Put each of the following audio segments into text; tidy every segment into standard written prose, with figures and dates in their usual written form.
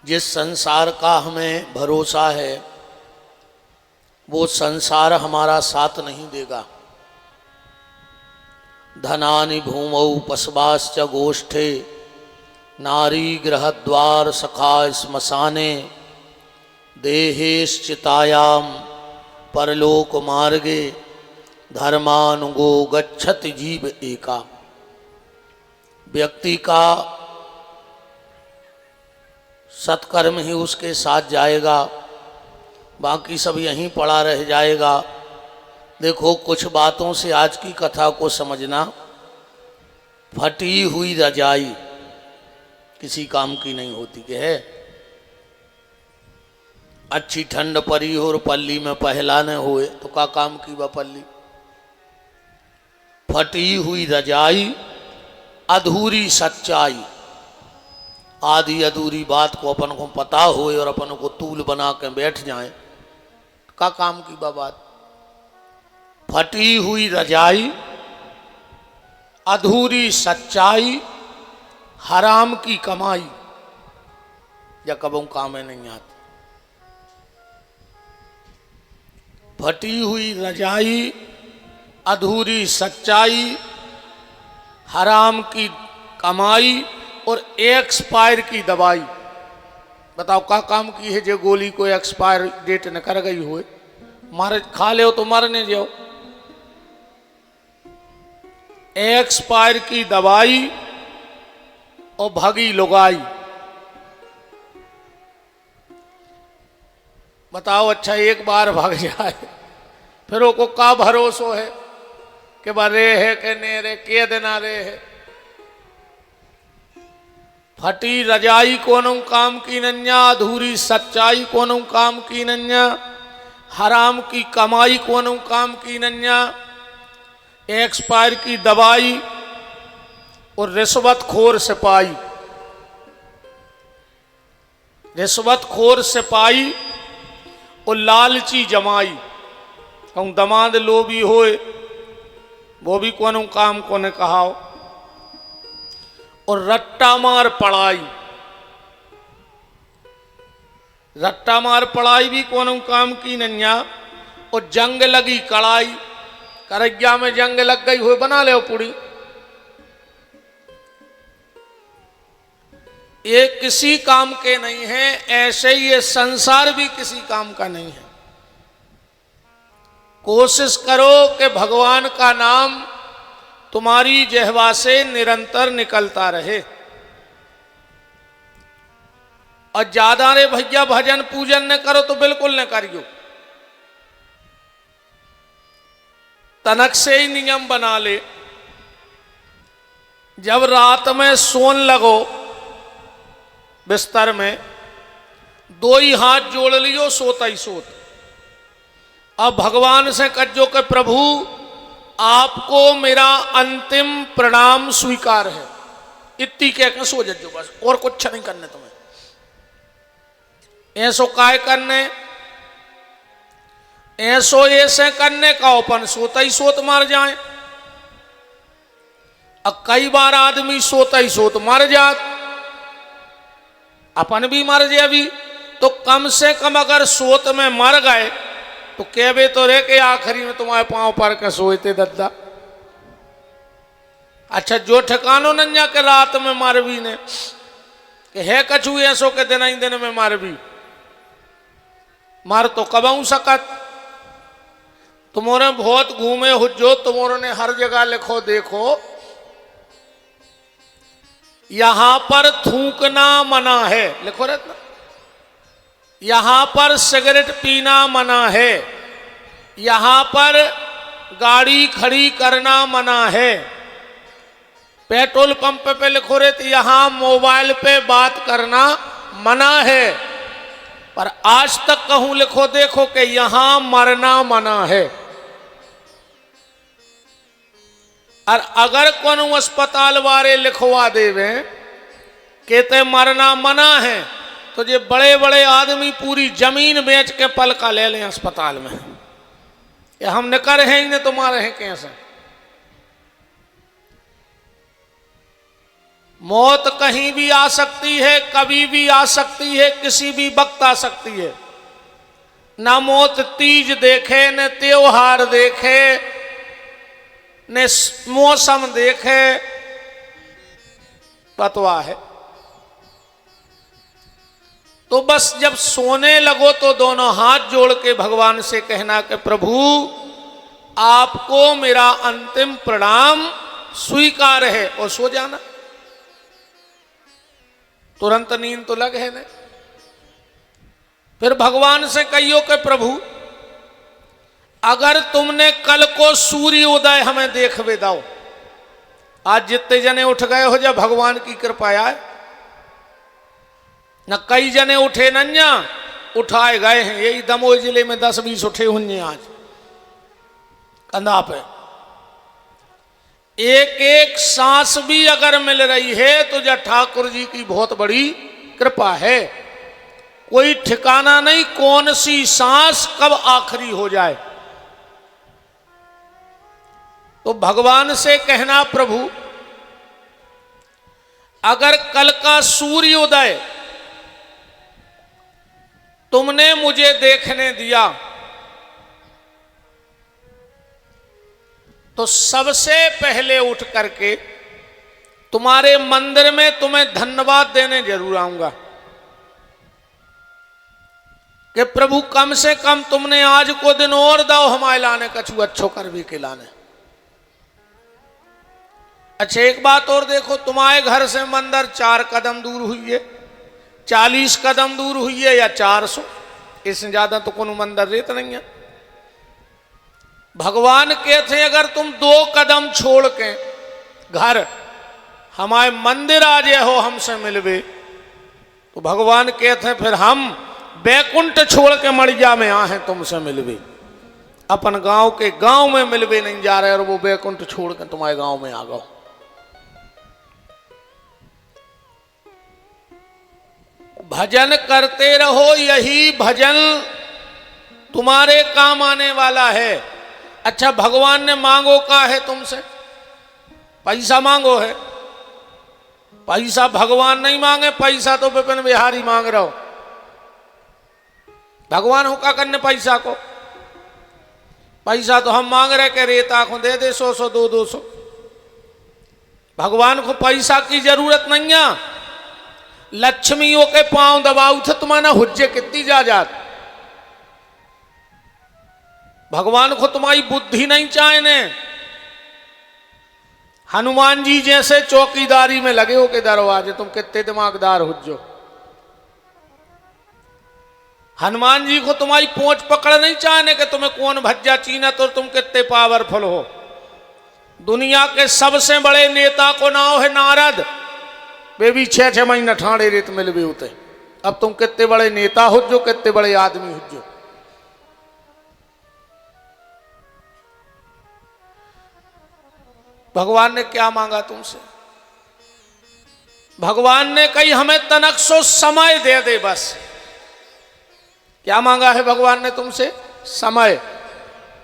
जिस संसार का हमें भरोसा है वो संसार हमारा साथ नहीं देगा। धनानि भूमौ पशवाश्च गोष्ठे नारी गृहद्वार सखा श्मशाने देहेश्चितायाम परलोक मार्गे धर्मानुगो गच्छति जीव एका। व्यक्ति का सत्कर्म ही उसके साथ जाएगा, बाकी सब यहीं पड़ा रह जाएगा। देखो कुछ बातों से आज की कथा को समझना। फटी हुई रजाई किसी काम की नहीं होती कि है। अच्छी ठंड पड़ी हो और पल्ली में पहला न होए तो का काम की वह पल्ली। फटी हुई रजाई अधूरी सच्चाई, आधी अधूरी बात को अपन को पता होए और अपन को तूल बना के बैठ जाए का काम की बात। फटी हुई रजाई अधूरी सच्चाई हराम की कमाई या कबों काम में नहीं आती। फटी हुई रजाई अधूरी सच्चाई हराम की कमाई और एक्सपायर की दवाई। बताओ का काम की है जो गोली को एक्सपायर डेट न कर गई हो, मार खा ले तो मरने जाओ। एक्सपायर की दवाई और भगी लुगाई। बताओ अच्छा एक बार भाग जाए फिर वो को का भरोसो है कि बरे है कि नहीं रे के देना रे है। फटी रजाई कोनो काम की नन्या, अधूरी सच्चाई कोनो काम की नन्या, हराम की कमाई कोनो काम की नन्या, एक्सपायर की दवाई और रिश्वतखोर सिपाही। रिश्वतखोर सिपाही और लालची जमाई। कहूँ दमाद लोभी होए वो भी कोनो काम को ने कहा। और रट्टा मार पढ़ाई, रट्टा मार पढ़ाई भी कोनो काम की नन्या। और जंग लगी कड़ाई, करैया में जंग लग गई हो बना ले पुड़ी। ये किसी काम के नहीं है, ऐसे ही ये संसार भी किसी काम का नहीं है। कोशिश करो कि भगवान का नाम तुम्हारी जिह्वा से निरंतर निकलता रहे। और ज्यादा रे भैया भजन पूजन न करो तो बिल्कुल न करियो। तनक से ही नियम बना ले। जब रात में सोन लगो बिस्तर में, दो ही हाथ जोड़ लियो सोता ही सोत। अब भगवान से कहो कि प्रभु आपको मेरा अंतिम प्रणाम स्वीकार है। इतनी कह के सो जजो बस, और कुछ नहीं करने तुम्हें। ऐसो काय करने, ऐसो ऐसे करने का अपन सोता ही सोत मर जाए। अब कई बार आदमी सोता ही सोत मर जात, अपन भी मर जाए अभी तो कम से कम अगर सोत में मर गए तो कहवे तो रे के आखिरी में तुम्हारे पांव पर के सोते दद्दा। अच्छा जो ठिकानो नंजा के रात में मार भी ने कि है कछु ऐसो के दिन ही दिन में मार भी मार तो कबाऊ सकत। तुमोरे बहुत घूमे हो जो तुमोरों ने हर जगह लिखो देखो यहां पर थूकना मना है, लिखो रहता। यहां पर सिगरेट पीना मना है, यहां पर गाड़ी खड़ी करना मना है। पेट्रोल पंप पे लिखो रहे तो यहां मोबाइल पे बात करना मना है। पर आज तक कहूं लिखो देखो कि यहां मरना मना है। और अगर कोनो अस्पताल वाले लिखवा देवे कि ते मरना मना है तो ये बड़े बड़े आदमी पूरी जमीन बेच के पलका ले लें अस्पताल में। ये हम न कर हैं इन्हें तुम्हारे हैं कैसे। मौत कहीं भी आ सकती है, कभी भी आ सकती है, किसी भी वक्त आ सकती है। न मौत तीज देखे, न त्योहार देखे, न मौसम देखे, पतवा है। तो बस जब सोने लगो तो दोनों हाथ जोड़ के भगवान से कहना कि प्रभु आपको मेरा अंतिम प्रणाम स्वीकार है, और सो जाना। तुरंत नींद तो लग है नहीं। फिर भगवान से कहियो कि प्रभु अगर तुमने कल को सूर्य उदय हमें देखवे दाओ, आज जितने जने उठ गए हो जब भगवान की कृपा आए, न कई जने उठे नन्या उठाए गए हैं। यही दमोह जिले में 10-20 उठे होंगे आज कंधा पे। एक एक सांस भी अगर मिल रही है तो जब ठाकुर जी की बहुत बड़ी कृपा है। कोई ठिकाना नहीं कौन सी सांस कब आखिरी हो जाए। तो भगवान से कहना प्रभु अगर कल का सूर्योदय तुमने मुझे देखने दिया तो सबसे पहले उठ करके तुम्हारे मंदिर में तुम्हें धन्यवाद देने जरूर आऊंगा कि प्रभु कम से कम तुमने आज को दिन और दाओ हमारे लाने कछु अच्छो कर भी के लाने। अच्छा एक बात और देखो, तुम्हारे घर से मंदिर 4 कदम दूर हुई है, 40 कदम दूर हुई है या 400, इससे ज्यादा तो कोनो मंदिर रहता नहीं है। भगवान कहते अगर तुम 2 कदम छोड़ के घर हमारे मंदिर आ जाए हो हमसे मिलवे, तो भगवान कहते फिर हम बैकुंठ छोड़ के मड़िया में आए हैं तुमसे मिलवे। अपन गांव के गांव में मिलवे नहीं जा रहे और वो बैकुंठ छोड़ के तुम्हारे गांव में आ गओ। भजन करते रहो, यही भजन तुम्हारे काम आने वाला है। अच्छा भगवान ने मांगो का है तुमसे? पैसा मांगो है? पैसा भगवान नहीं मांगे, पैसा तो विपिन बिहारी मांग रहे हो। भगवान हो का करने पैसा को? पैसा तो हम मांग रहे के रेता को दे दे 100-100 200-200। भगवान को पैसा की जरूरत नहीं है। लक्ष्मियों के पांव दबाऊ थे तुम्हारा हुज्जे कितनी जात। भगवान को तुम्हारी बुद्धि नहीं चाहने। हनुमान जी जैसे चौकीदारी में लगे हो के दरवाजे, तुम कितने दिमागदार हुज्जो। हनुमान जी को तुम्हारी पोंछ पकड़ नहीं चाहने कि तुम्हें कौन भज्जा चीनत और तुम कितने पावरफुल हो। दुनिया के सबसे बड़े नेता को नाम है नारद, वे भी 6-6 महीना ठाणे रेत मिल भी होते। अब तुम कितने बड़े नेता हो जो, कितने बड़े आदमी हो जो। भगवान ने क्या मांगा तुमसे? भगवान ने कही हमें तनक-सो समय दे दे बस। क्या मांगा है भगवान ने तुमसे? समय।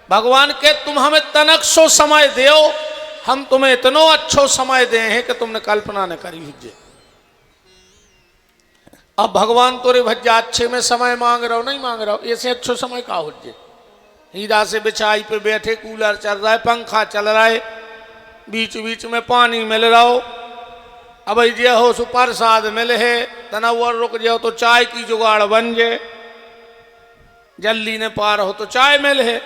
भगवान के तुम हमें तनक-सो समय दो, हम तुम्हें इतना अच्छो समय दे हैं कि तुमने कल्पना न करी हुज्जे। अब भगवान तोरे भज्जा अच्छे में समय मांग रहा हो, नहीं मांग रहा हो, ऐसे अच्छो समय का हुज्जे। हीरा से बिछाई पे बैठे, कूलर चल रहा है, पंखा चल रहा है, बीच बीच में पानी मिल रहा हो। अब जे हो सो प्रसाद मिले है, तना और रुक जाओ तो चाय की जुगाड़ बन जाए। जल्दी ने पार हो तो चाय मिल है,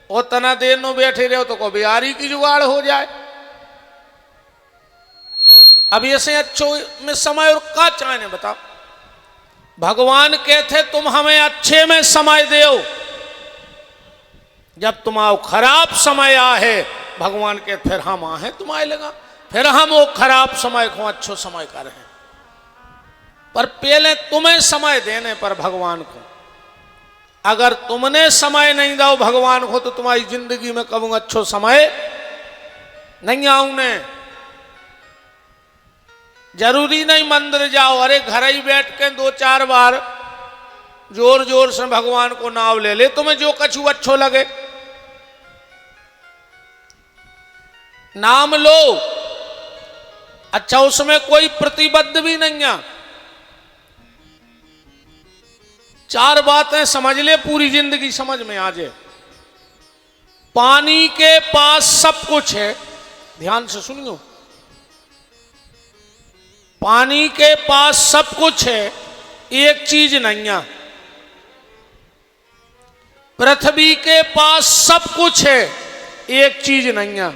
और तना देर नो बैठे रहो तो को बिहारी की जुगाड़ हो जाए। अब ऐसे अच्छो में समय और का चाहने बताओ। भगवान कहते तुम हमें अच्छे में समय दो। जब तुम्हारा खराब समय आ है, भगवान के फिर हम आहे तुम्हारे लगा, फिर हम वो खराब समय को अच्छो समय कर हैं। पर पहले तुम्हें समय देने पर भगवान को, अगर तुमने समय नहीं दो भगवान को तो तुम्हारी जिंदगी में कभी अच्छो समय नहीं आऊने। जरूरी नहीं मंदिर जाओ, अरे घर ही बैठ के 2-4 बार जोर जोर से भगवान को नाम ले ले, तुम्हें जो कछु अच्छो लगे नाम लो। अच्छा, उसमें कोई प्रतिबद्ध भी नहीं है। चार बातें समझ ले, पूरी जिंदगी समझ में आ जाए। पानी के पास सब कुछ है, ध्यान से सुनियो। पानी के पास सब कुछ है, एक चीज नहीं है। पृथ्वी के पास सब कुछ है, एक चीज नहीं है।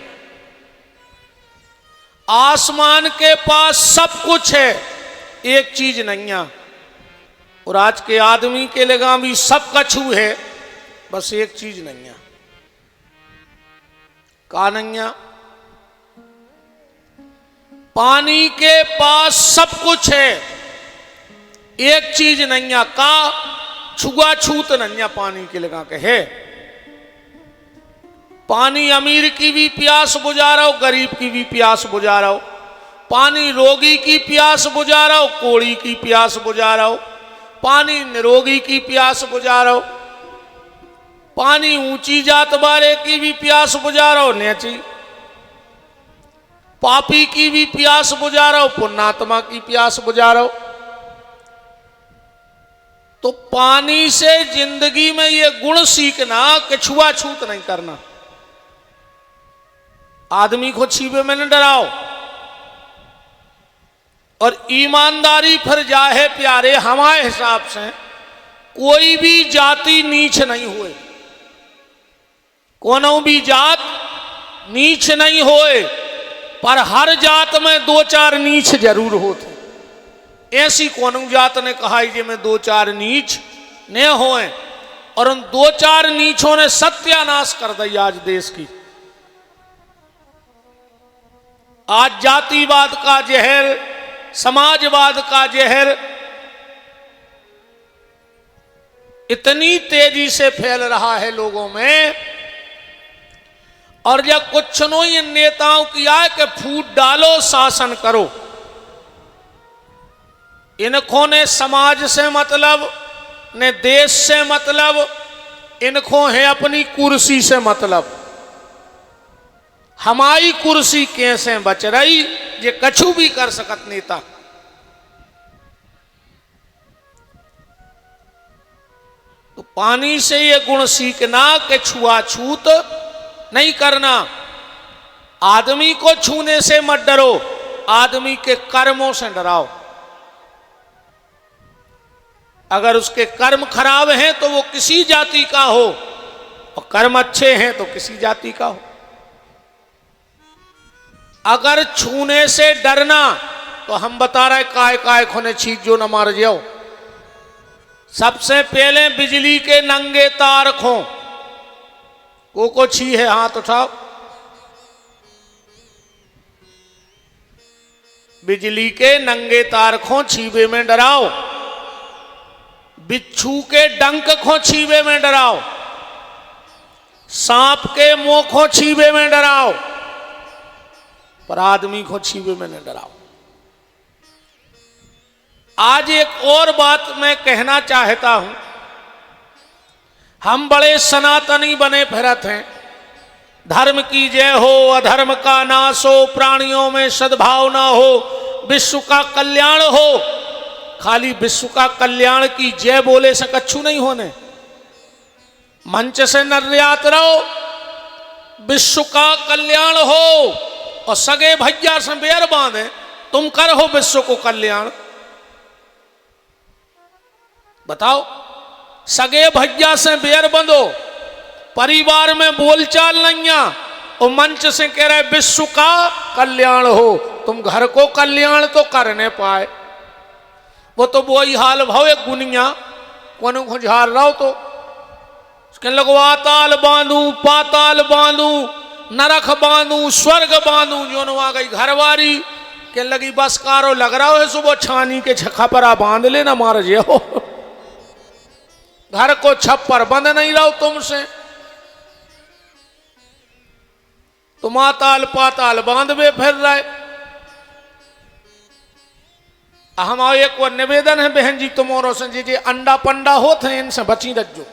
आसमान के पास सब कुछ है, एक चीज नहीं है। और आज के आदमी के लगा भी सब कछु है, बस एक चीज नहीं है। का नहीं है? पानी के पास सब कुछ है, एक चीज नहीं है। का छुआछूत नहीं है पानी के लगा के है। पानी अमीर की भी प्यास बुझा रहा हो, गरीब की भी प्यास बुझा रहा हो। पानी रोगी की प्यास बुझा रहा हो, कोढ़ी की प्यास बुझा रहा हो। पानी निरोगी की प्यास बुझा रहा हो। पानी ऊंची जात वाले की भी प्यास बुझा रहा हो, नीची। पापी की भी प्यास बुझा रहा हो, पुण्यात्मा की प्यास बुझा रहा हो। तो पानी से जिंदगी में ये गुण सीखना कि छुआछूत नहीं करना। आदमी को छीबे में न डराओ। और ईमानदारी फिर जाहे प्यारे, हमारे हिसाब से कोई भी जाति नीच नहीं हुए, कोनो भी जात नीच नहीं होए, पर हर जात में दो चार नीच जरूर होते। ऐसी कोनो जात ने कहा जे में दो चार नीच न होए। और उन दो चार नीचों ने सत्यानाश कर दी आज देश की। आज जातिवाद का जहर, समाजवाद का जहर इतनी तेजी से फैल रहा है लोगों में। और जब कुछ नो इन नेताओं की आए कि फूट डालो, शासन करो। इनको ने समाज से मतलब, ने देश से मतलब, इनको है अपनी कुर्सी से मतलब। हमारी कुर्सी कैसे बच रही, ये कछु भी कर सकत नेता। तो पानी से ये गुण सीखना कि छुआछूत नहीं करना। आदमी को छूने से मत डरो, आदमी के कर्मों से डराओ। अगर उसके कर्म खराब हैं तो वो किसी जाति का हो, और कर्म अच्छे हैं तो किसी जाति का हो। अगर छूने से डरना तो हम बता रहे काय काय खोने छींक जो न मार जाओ। सबसे पहले बिजली के नंगे तार खो। को छी है, हाथ उठाओ। बिजली के नंगे तार खो, छीबे में डराओ। बिच्छू के डंक खो, छीबे में डराओ। सांप के मुंह खो, छीबे में डराओ। पर आदमी को छीबे में न डराओ। आज एक और बात मैं कहना चाहता हूं। हम बड़े सनातनी बने फिरत हैं। धर्म की जय हो, अधर्म का नाश हो, प्राणियों में सद्भावना हो, विश्व का कल्याण हो। खाली विश्व का कल्याण की जय बोले से कछु नहीं होने। मंच से निर्यात रहो, विश्व का कल्याण हो। और सगे भैया से बेर बांधे, तुम करो विश्व को कल्याण। बताओ, सगे भैया से बेर बंधो, परिवार में बोलचाल नहीं है, और मंच से कह रहे विश्व का कल्याण हो। तुम घर को कल्याण तो कर नहीं पाए। वो तो वही हाल भाव एक गुनिया को खुझार रहो तो उसके लगवा ताल बांधू, पाताल बांधू, नरक बांधू, स्वर्ग बांधू। जो आ गई घरवारी के लगी बस कारो लग रहा है, सुबह छानी के छपरा बांध लेना मार जाओ। घर को छप्पर बंद नहीं रहो तुमसे, तुम आताल पाताल बांधवे फिर रहे। हमारा एक और निवेदन है बहन जी तुम्हारों से, जी अंडा पंडा होते हैं इनसे बची रखो।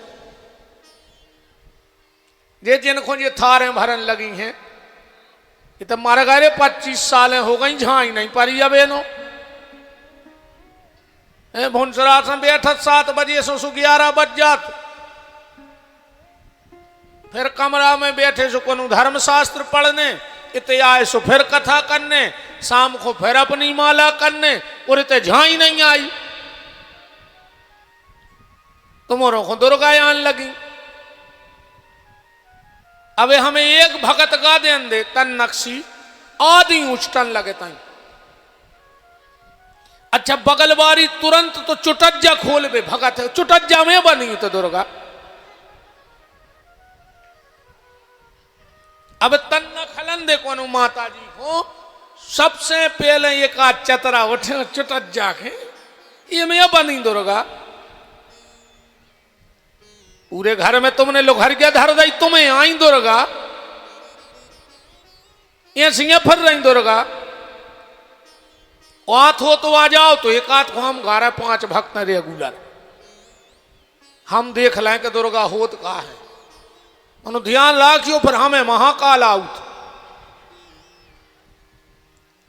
ये जिनको ये थारें भरन लगी हैं, ये तो मारे गए 25 सालें हो गई झाई नहीं पारी अब एनो भुनसरा से बैठत 7 बजे से 11 बज जात, फिर कमरा में बैठे सो को धर्म शास्त्र पढ़ने, इतने आए सो फिर कथा करने, शाम को फिर अपनी माला करने, और इतने झाई नहीं आई तुम्हारों को दुर्गा आने लगी। अबे हमें एक भगत गा देन दे तन नक्शी आदि उचटन लगे तई। अच्छा बगलवारी तुरंत तो चुटज्जा खोल बे भगत है, चुटज्जा में बनी तो दुर्गा। अब तन्ना खलन दे को माता जी को सबसे पहले एक चतरा उठे चुटज्जा के ये में बनी दुर्गा। पूरे घर में तुमने लोग हर क्या धर दी, तुम्हें आई दुर्गा, ये सिंह फर रही दुर्गा। आत हो तो आ जाओ, तो एक आत को हम 5 भक्त रेगुलर हम देख लें कि दुर्गा होत का है, मनो ध्यान रखियो, फिर हमें महाकाल आउत।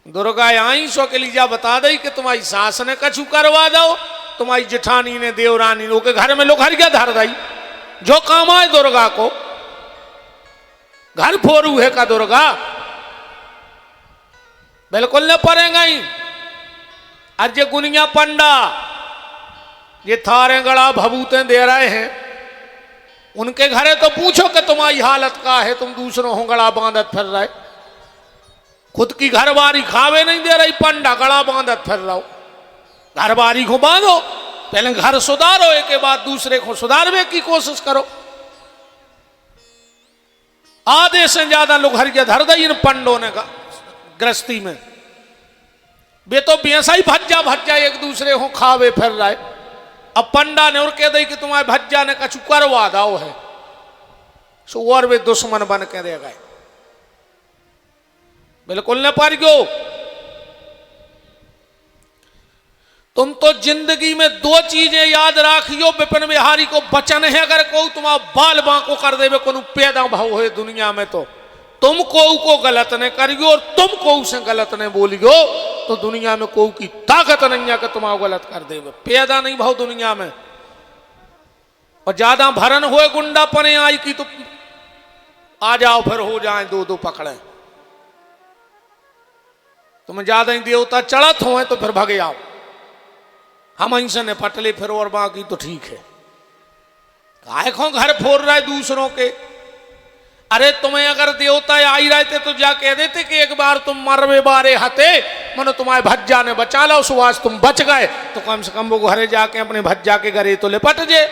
दुर्गा आई सो के लीजा बता दई कि तुम्हारी सास ने कछु करवा दो, तुम्हारी जेठानी ने देवरानी ने के घर में लोग हर क्या धर दई, जो काम आए दुर्गा को। घर फोरू है का दुर्गा बिल्कुल न पड़ेगा ही। आज ये गुनिया पंडा ये थारे गड़ा भभूते दे रहे हैं, उनके घरे तो पूछो कि तुम्हारी हालत का है, तुम दूसरों हो गड़ा बांधत फिर रहे, खुद की घरवारी खावे नहीं दे रही, पंडा गड़ा बांधत फिर रहो। घरवारी को बांधो, पहले घर सुधारो, एक के बाद दूसरे को सुधारने की कोशिश करो। आधे से ज्यादा लोग हर धर दी इन पंडों ने गृहस्थी में, वे तो बेसा ही भज्जा एक दूसरे को खावे फिर रहे। अब पंडा ने और कह दी कि तुम्हारे भज्जा ने कछु करवा दाओ है, सो और वे दुश्मन बन के रह गए। बिल्कुल न पार गयो। तुम तो जिंदगी में 2 चीजें याद राखियो, विपिन बिहारी को बचन है, अगर को तुम्हारा बाल बांको कर देवे को पैदा भाव है दुनिया में, तो तुम को गलत ने करियो और तुम को से गलत ने बोलियो, तो दुनिया में को की ताकत नहीं है कि तुम्हारा गलत कर देवे। पैदा नहीं भाव दुनिया में, और ज्यादा भरन हुए गुंडा पने आई की तो आ जाओ फिर हो जाए 2 पकड़े। तुम ज्यादा ही देवता चढ़त हो तो फिर भगे आओ, हम ऐसे ने पटले फिर और बाकी तो ठीक है। काय को घर फोड़ रहा है दूसरों के। अरे तुम्हें अगर देवता आई रहते तो जा कह देते कि एक बार तुम मरवे बारे हते, मनो तुम्हारे भज्जा ने बचा लो, सुहास तुम बच गए, तो कम से कम वो घरे जाके अपने भज्जा के घरे तो लिपट जे।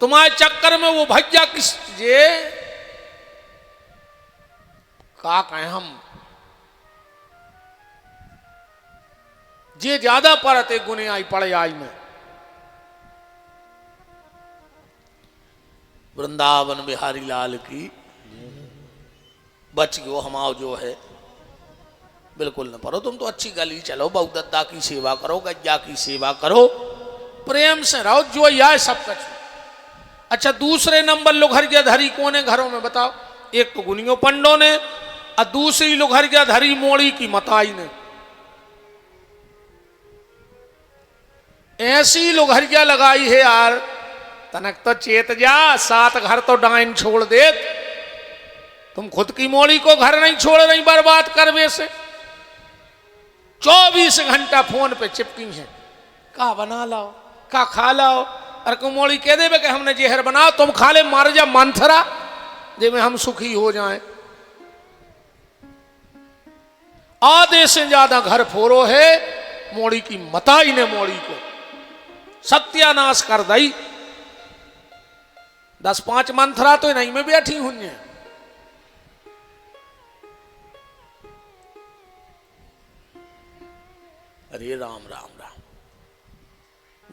तुम्हारे चक्कर में वो भज्जा किस जे का कहें हम जे ज्यादा परत एक गुने आई पड़े आई में। वृंदावन बिहारी लाल की बच गयो हमाओ जो है, बिल्कुल न पढ़ो। तुम तो अच्छी गली चलो, बहुदत्ता की सेवा करो, गज्जा की सेवा करो, प्रेम से रहो, जो यह सब कुछ। अच्छा दूसरे नंबर लोग हर धरी कोने घरों में बताओ, एक तो गुनियो पंडों ने, और दूसरी लोग हर धरी मोड़ी की मताई ने। ऐसी लोग हरिया लगाई है यार, तनक तो चेत जा, 7 घर तो डाइन छोड़ दे। तुम खुद की मोड़ी को घर नहीं छोड़ रही, बर्बाद करवे से 24 घंटा फोन पे चिपकी है, का बना लाओ, का खा लाओ। अरे को मोड़ी कह देवे कि हमने जहर बनाओ, तुम खा ले, मार जा मंथरा जे में हम सुखी हो जाएं। आधे से ज्यादा घर फोरो है मोड़ी की मताई ने, मोड़ी को सत्यानाश कर दई। 10-5 मंथरा तो नहीं में बैठी हुई है। अरे राम राम राम।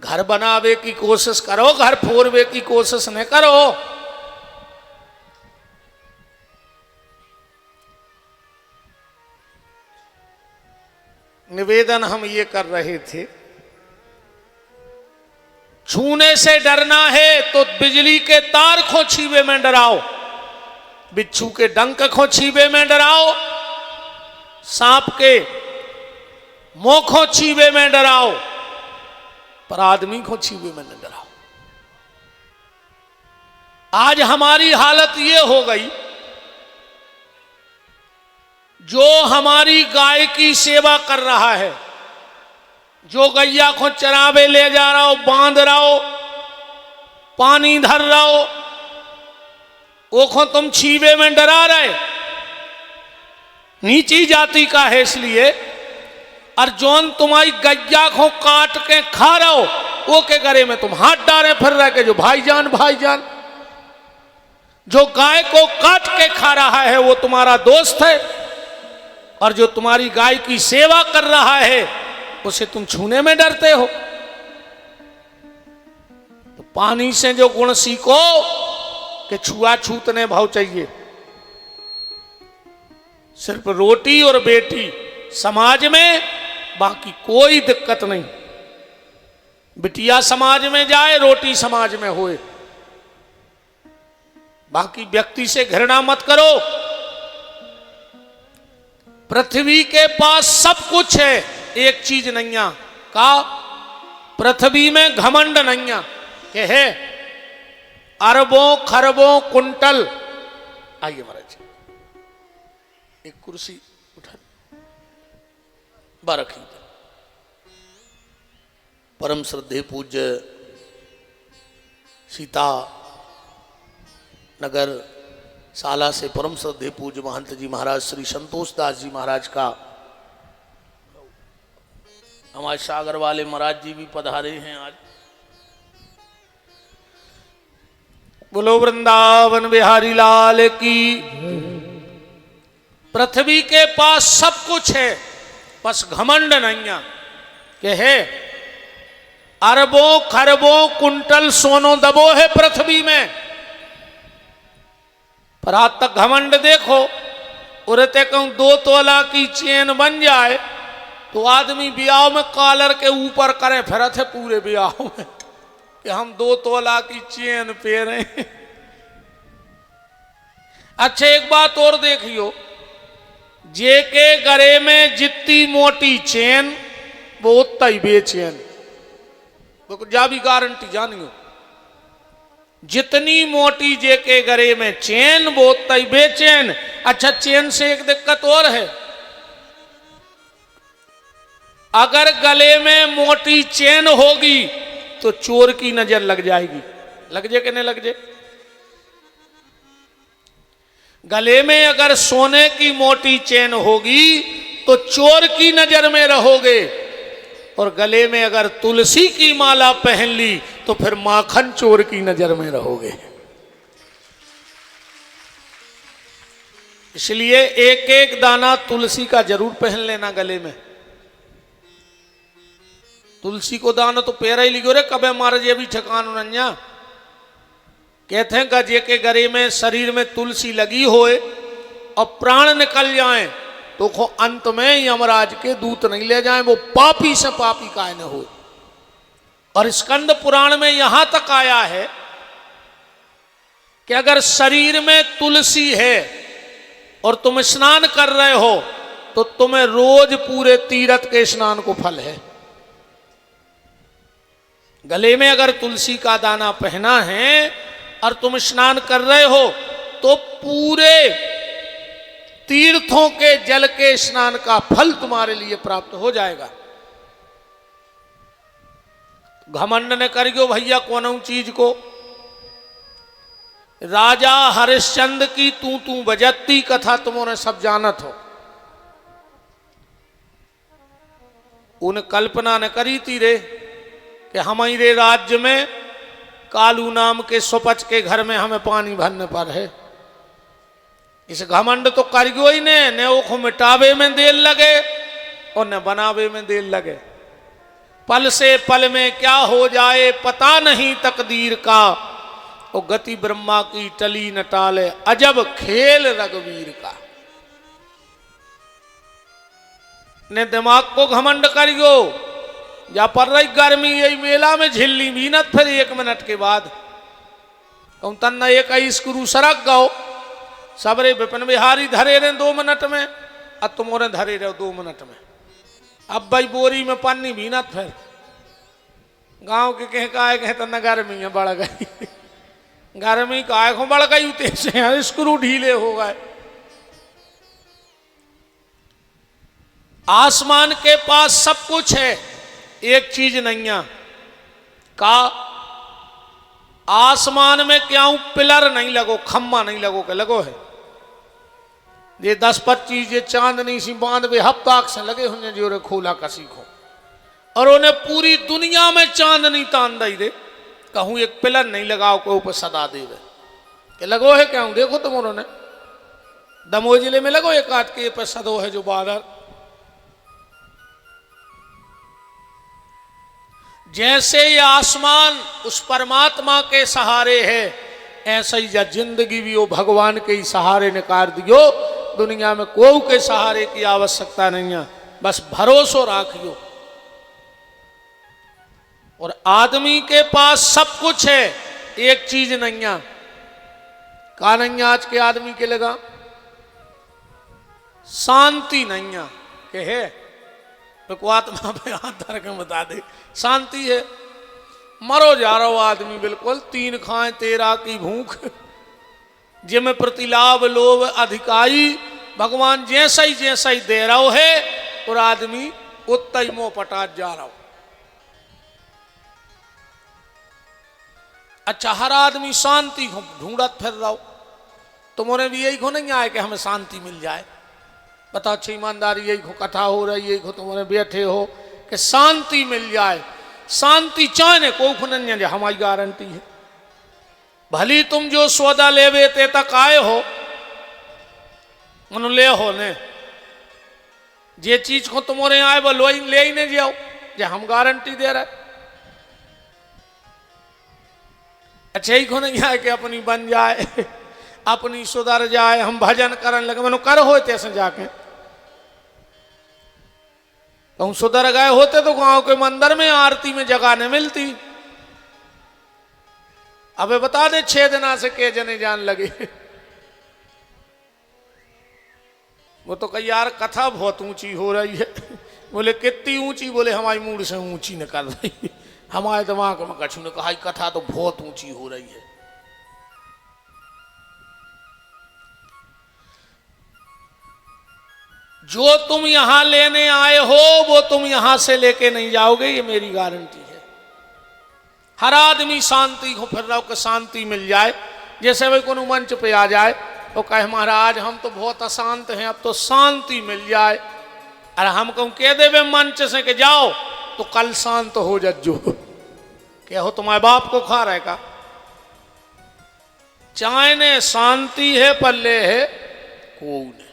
घर बनावे की कोशिश करो, घर फोड़वे की कोशिश न करो। निवेदन हम ये कर रहे थे, छूने से डरना है तो बिजली के तार को छीवे में डराओ, बिच्छू के डंक को छीबे में डराओ, सांप के मोखों छीबे में डराओ, पर आदमी को छीबे में न डराओ। आज हमारी हालत ये हो गई, जो हमारी गाय की सेवा कर रहा है, जो गैया को चरावे ले जा रहा हो, बांध रहा हो, पानी धर रहा हो, वो को तुम छीबे में डरा रहे। नीची जाति का है इसलिए, और जौन तुम्हारी गैया को काट के खा रहा हो, वो के गले में तुम हाथ डाले फिर रहे के जो भाईजान भाईजान। जो गाय को काट के खा रहा है वो तुम्हारा दोस्त है, और जो तुम्हारी गाय की सेवा कर रहा है उसे तुम छूने में डरते हो। तो पानी से जो गुण सीखो कि छुआछूत ने भाव चाहिए। सिर्फ रोटी और बेटी समाज में, बाकी कोई दिक्कत नहीं। बिटिया समाज में जाए, रोटी समाज में होए, बाकी व्यक्ति से घृणा मत करो। पृथ्वी के पास सब कुछ है, एक चीज नहीं आ का पृथ्वी में घमंड नहीं आ के है अरबों खरबों कुंटल। आइए महाराज एक कुर्सी उठा बारखी। परम श्रद्धेय पूज्य सीता नगर साला से परम श्रद्धेय पूज्य महंत जी महाराज श्री संतोष दास जी महाराज का, हमारे सागर वाले महाराज जी भी पधारे हैं आज। बोलो वृंदावन बिहारी लाल की। पृथ्वी के पास सब कुछ है, बस घमंड नहीं के है अरबों खरबों कुंटल सोनो दबो है पृथ्वी में, पर आज तक घमंड देखो। उरते कहूं 2 तोला की चेन बन जाए तो आदमी ब्याह में कॉलर के ऊपर करे फिर थे पूरे ब्याह में कि हम 2 तोला की चेन पे रहे। अच्छा एक बात और देखियो, जे के गले में जितनी मोटी चेन वो उतना ही बेचैन। तो जा भी गारंटी जानियो, जितनी मोटी जे के गले में चेन वो उतना ही बेचैन। अच्छा चेन से एक दिक्कत और है, अगर गले में मोटी चेन होगी तो चोर की नजर लग जाएगी। लग जाए कि नहीं लग जाए? गले में अगर सोने की मोटी चेन होगी तो चोर की नजर में रहोगे, और गले में अगर तुलसी की माला पहन ली तो फिर माखन चोर की नजर में रहोगे। इसलिए एक एक दाना तुलसी का जरूर पहन लेना गले में। तुलसी को दाना तो पैरा ही लिखो रे, कबे मार जे भी ठिकान नन्या। कहते हैं गजे के गले में शरीर में तुलसी लगी होए और प्राण निकल जाए तो को अंत में यमराज के दूत नहीं ले जाएं, वो पापी से पापी काय न हो। और स्कंद पुराण में यहां तक आया है कि अगर शरीर में तुलसी है और तुम स्नान कर रहे हो तो तुम्हें रोज पूरे तीर्थ के स्नान को फल है। गले में अगर तुलसी का दाना पहना है और तुम स्नान कर रहे हो तो पूरे तीर्थों के जल के स्नान का फल तुम्हारे लिए प्राप्त हो जाएगा। घमंड न करियो भैया कोनो चीज को। राजा हरिश्चंद्र की तू बजती कथा तुमने सब जानत हो। उन कल्पना न करी थी रे कि हमारे राज्य में कालू नाम के सुपच के घर में हमें पानी भरने पर है। इस घमंड तो करियो ही ने वो को मिटावे में देर लगे और न बनावे में देर लगे। पल से पल में क्या हो जाए पता नहीं तकदीर का, वो गति ब्रह्मा की टली न टाले अजब खेल रघुवीर का। ने दिमाग को घमंड करियो। या पर रही गर्मी यही मेला में झिल्ली मीनत फिर 1 मिनट के बाद तन्ना एक स्क्रू सरक गो सबरे विपिन बिहारी धरे रहे 2 मिनट में, अब तुमोरे धरे रहो 2 मिनट में। अब भाई बोरी में पानी भी ना, फिर गांव के कहे का है, तो न गर्मी है बढ़ गई, गर्मी का है बढ़ गई, उते से स्क्रू ढीले हो गए। आसमान के पास सब कुछ है, एक चीज नहीं है। का आसमान में क्या पिलर नहीं लगो, खम्मा नहीं लगो, के लगो है ये 10-25 ये चांदनी सी बांध बे हफ्ताक से लगे होंगे जो रे खोला कसी को, और उन्हें पूरी दुनिया में चांदनी तान दई दे, कहूं एक पिलर नहीं लगाओ को ऊपर सदा दे दे के लगो है क्या। देखो तुम उन्होंने दमोह जिले में लगो एक काट के पर सदो है जो बादल। जैसे ये आसमान उस परमात्मा के सहारे है, ऐसा ही जिंदगी भी वो भगवान के ही सहारे निकाल दियो। दुनिया में कोई के सहारे की आवश्यकता नहीं है, बस भरोसा राखियो। और आदमी के पास सब कुछ है, एक चीज नहीं है। का नहीं आज के आदमी के लगा शांति नहीं है के है, तो आत्मा पे हाथ धर के बता दे शांति है। मरो जा रहा हो आदमी बिल्कुल, 3 खाएं 13 की भूख, जिम प्रतिलाभ लोभ अधिकाई, भगवान जैसा ही दे रहा है और आदमी उतना ही मोह पटा जा रहा हो। अच्छा हर आदमी शांति ढूंढत फिर रहा हो, तुम्हारे भी यही को नहीं आए कि हमें शांति मिल जाए। बता अच्छी ईमानदारी यही को कथा हो रही है, तुम्हारे बैठे हो कि शांति मिल जाए। शांति चाहने को खुनन्य हमारी गारंटी है। भली तुम जो सौदा ले ते तक आए हो मनु ले हो ने, जे चीज को तुम्हारे आए वो ले ही नहीं जाओ, जे हम गारंटी दे रहे। अच्छा ही को नहीं आए कि अपनी बन जाए, अपनी सुधर जाए, हम भजन करने लगे। मनु कर होते से जाके कहूं सुधर गए होते तो गांव के मंदिर में आरती में जगह नहीं मिलती। अबे बता दे 6 दिना से के जने जान लगे। वो तो कही यार कथा बहुत ऊंची हो रही है। बोले कितनी ऊंची? बोले हमारी मूड से ऊंची न कर रही, हमारे दिमाग में कछु ने कहा कथा तो बहुत ऊंची हो रही है। जो तुम यहां लेने आए हो वो तुम यहां से लेके नहीं जाओगे, ये मेरी गारंटी है। हर आदमी शांति को फिर रहा हो कि शांति मिल जाए। जैसे भाई कोनो मंच पे आ जाए तो कहे महाराज हम तो बहुत अशांत हैं, अब तो शांति मिल जाए। अरे हम कहूं कह देवे मंच से कि जाओ तो कल शांत हो जज्जो, क्या हो तुम्हारे बाप को खा रहे का? चाहे ने शांति है पल्ले है कौन है।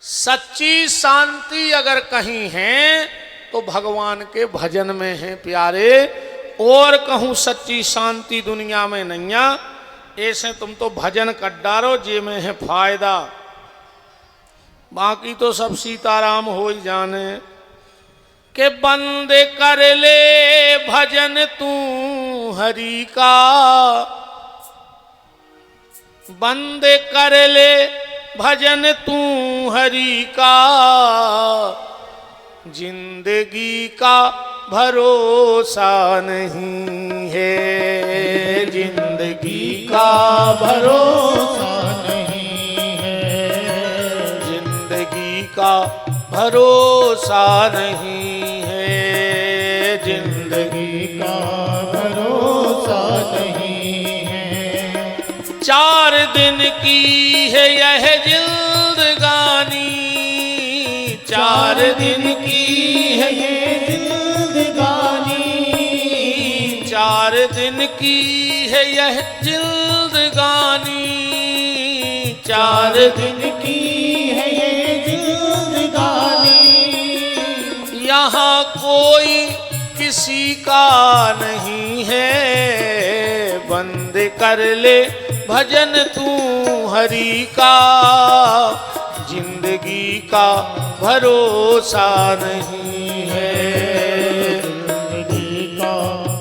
सच्ची शांति अगर कहीं है तो भगवान के भजन में है प्यारे, और कहूं सच्ची शांति दुनिया में नहीं है। ऐसे तुम तो भजन कर डारो, जे में है फायदा, बाकी तो सब सीताराम हो ही जाने। के बंद कर ले भजन तू हरि का, बंद कर ले भजन तू हरि का, जिंदगी का भरोसा नहीं है, जिंदगी का भरोसा नहीं है, जिंदगी का भरोसा नहीं है, जिंदगी का भरोसा नहीं है। 4 दिन की है यह जिंदगानी, 4 दिन की है ये जिंदगानी, 4 दिन की है यह जिंदगानी, 4 दिन की है ये जिंदगानी। यहाँ कोई किसी का नहीं है, बंद कर ले भजन तू हरि का, जिंदगी का भरोसा नहीं है, जिंदगी का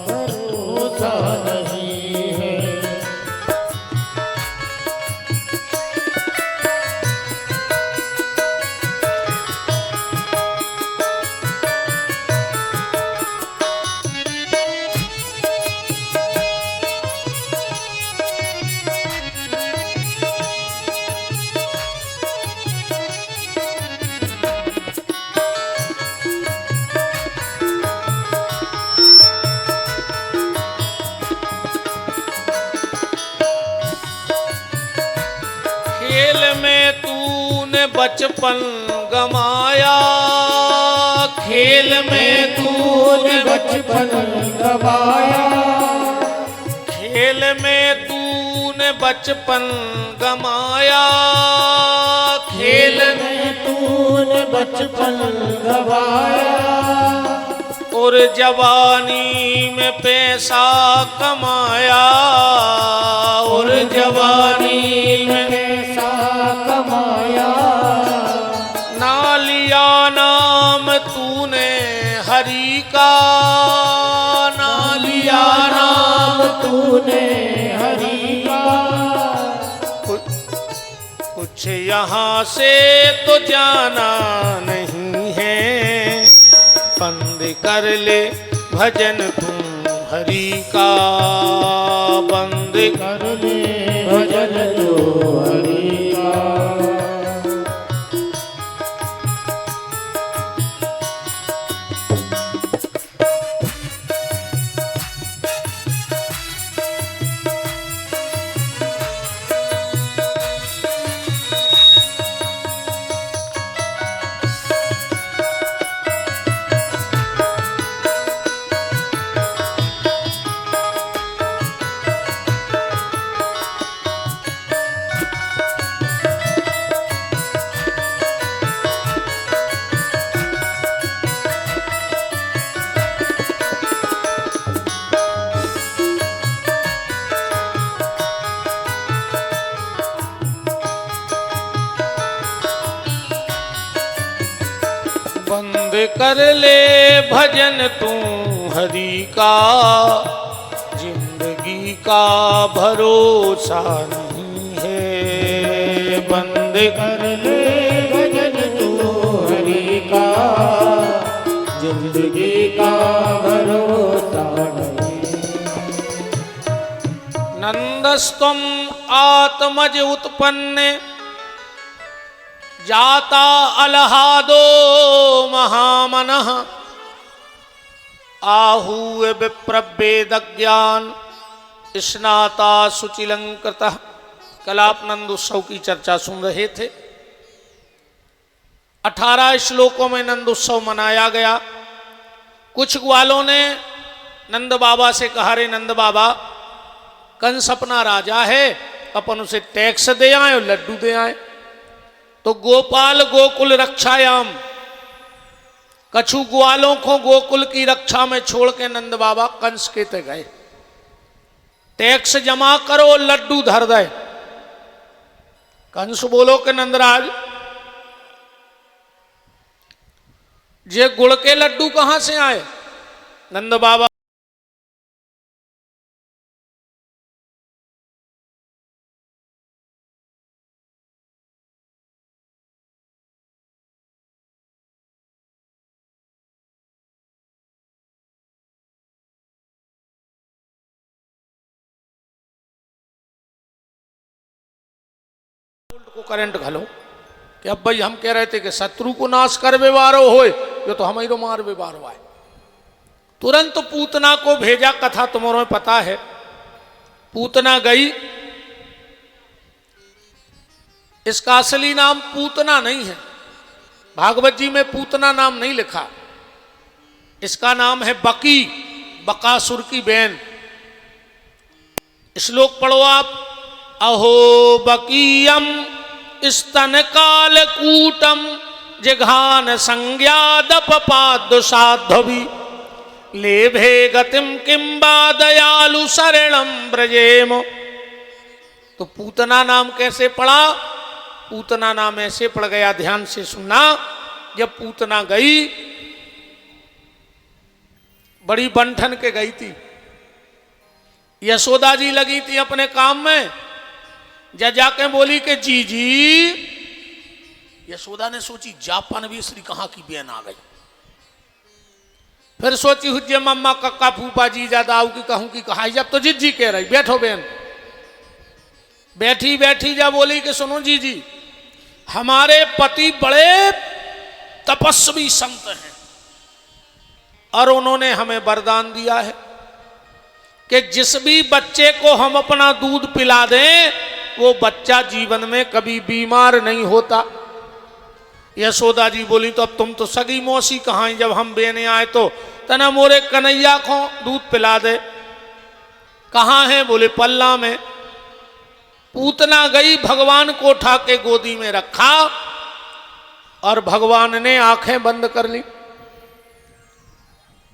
भरोसा नहीं है। बचपन गमाया, खेल में तूने बचपन गवाया, खेल में तूने बचपन गमाया, खेल में तूने बचपन गवाया, और जवानी में पैसा कमाया, और जवानी में पैसा कमाया, ना लिया नाम तूने हरि का, ना लिया नाम तूने हरि का, कुछ यहाँ से तो जाना नहीं है, बंद कर ले भजन तू हरि का, बंद कर ले भजन तो हरि का। बंद कर ले भजन तू हरि का, जिंदगी का भरोसा नहीं है, बंद कर ले भजन तू हरि का, जिंदगी का भरोसा नहीं। नंदस्तम आत्मज उत्पन्ने, जाता अलहादो महामनः, आहूय विप्रवेद ज्ञान स्नाता शुचिलंकृतः। कल आप नंद उत्सव की चर्चा सुन रहे थे। 18 श्लोकों में नंद उत्सव मनाया गया। कुछ ग्वालों ने नंद बाबा से कहा, रे नंद बाबा, कंस अपना राजा है, अपन उसे टैक्स दे आए और लड्डू दे आए। तो गोपाल गोकुल रक्षायाम, कछु ग्वालों को गोकुल की रक्षा में छोड़ के नंद बाबा कंस के ते गए। टैक्स जमा करो, लड्डू धर दे। कंस बोलो कि नंदराज, ये गुड़ के लड्डू कहां से आए? नंद बाबा को करंट घलो कि अब भाई हम कह रहे थे कि शत्रु को नाश कर व्यवहारो होए, जो तो हम ही मार व्यवहारो आए। तुरंत पूतना को भेजा। कथा तुम्हारे पता है। पूतना गई, इसका असली नाम पूतना नहीं है, भागवत जी में पूतना नाम नहीं लिखा। इसका नाम है बकी, बकासुर की बहन। श्लोक पढ़ो आप। अहो बकीयम स्तन काल कूटम जिघान संज्ञादपाद साध्वी लेभे गतिम किंबा दयालु शरणम ब्रजेम। तो पूतना नाम कैसे पड़ा? पूतना नाम ऐसे पड़ गया, ध्यान से सुनना। जब पूतना गई, बड़ी बंठन के गई थी। यशोदा जी लगी थी अपने काम में। जाके बोली कि जी जी। यशोदा ने सोची जापान भी श्री कहाँ की बहन आ गई। फिर सोची हुज्जे मम्मा कक्का फूफा जी दाऊ की कहूं की कहा। जब तो जिज्जी कह रही बैठो बहन। बैठी बैठी जा बोली कि सुनो जी जी, हमारे पति बड़े तपस्वी संत हैं और उन्होंने हमें वरदान दिया है कि जिस भी बच्चे को हम अपना दूध पिला दें वो बच्चा जीवन में कभी बीमार नहीं होता। यशोदा जी बोली तो अब तुम तो सगी मौसी कहाँ हैं, जब हम बेने आए तो तना मोरे कन्हैया को दूध पिला दे। कहाँ है? बोले पल्ला में। पूतना गई, भगवान को उठा के गोदी में रखा और भगवान ने आंखें बंद कर ली।